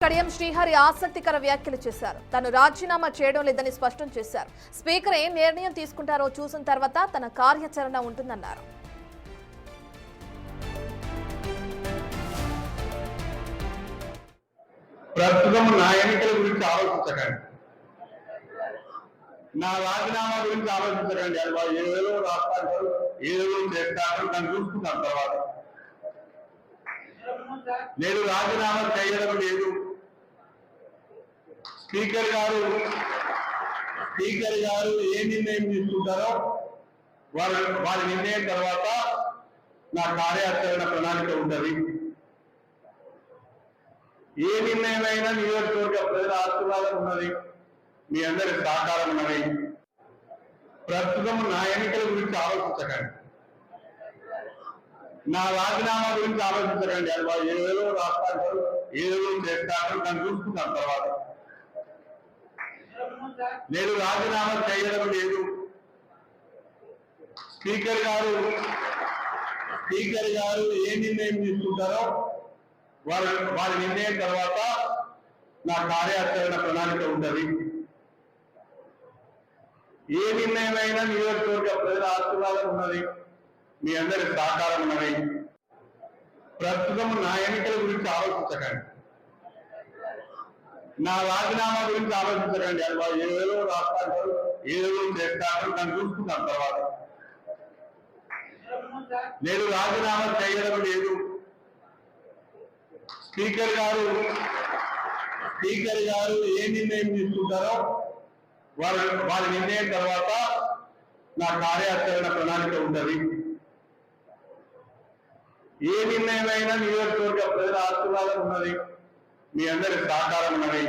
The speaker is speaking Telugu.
కడియం శ్రీహరి ఆసక్తికర వ్యాఖ్యలు చేశారు. తాను రాజీనామా చేయడం లేదని స్పష్టం చేశారు. స్పీకర్ ఏం నిర్ణయం తీసుకుంటారో చూసిన తర్వాత తన కార్యాచరణ ఉంటుందన్నారు. ప్రస్తుతం నా ఎన్నికల గురించి ఆలోచించకండి, నా రాజీనామా గురించి ఆలోచించకండి. అది వాళ్ళు ఏదో రాస్తారు, ఏదో చేస్తారు, దాన్ని చూసుకుంటాను తర్వాత. నేను రాజీనామా చేయడం లేదు. స్పీకర్ గారు ఏ నిర్ణయం తీసుకుంటారో వారి నిర్ణయం తర్వాత నా కార్యాచరణ ప్రణాళిక ఉంటుంది. ఏ నిర్ణయమైనా నియోజకవర్గ ప్రజల ఆశీర్వాదం ఉన్నది, మీ అందరి సహకారం ఉన్నది. ప్రస్తుతం నా ఎన్నికల గురించి ఆలోచించకండి, నా రాజీనామా గురించి ఆలోచించకండి. అది వాళ్ళు ఏదో రాస్తారు, ఏదో చేస్తారు, దాన్ని చూసుకుంటాను తర్వాత. నేను రాజీనామా చేయడం లేదు. స్పీకర్ గారు ఏ నిర్ణయం తీసుకుంటారో వారి నిర్ణయం తర్వాత నా కార్యాచరణ ప్రణాళిక ఉంటుంది. ఏ నిర్ణయమైనా నియోజకవర్గ ప్రజల ఆశీర్వాదం ఉన్నది, మీ అందరి సహకారం ఉన్నది. ప్రస్తుతం నా ఎన్నికల గురించి ఆలోచించకండి, నా రాజీనామా గురించి ఆలోచించకండి. అది వాళ్ళు ఏదో రాస్తారు, ఏదో చేస్తారు, దాన్ని చూసుకుంటాను తర్వాత. నేను రాజీనామా చేయడం లేదు. స్పీకర్ గారు ఏ నిర్ణయం తీసుకుంటారో వారి నిర్ణయం తర్వాత నా కార్యాచరణ ప్రణాళిక ఉంటుంది. ఏ నిర్ణయమైనా నియోజకవర్గ ప్రజల ఆశీర్వాదం ఉన్నది, మీ అందరి సహకారం ఉన్నది.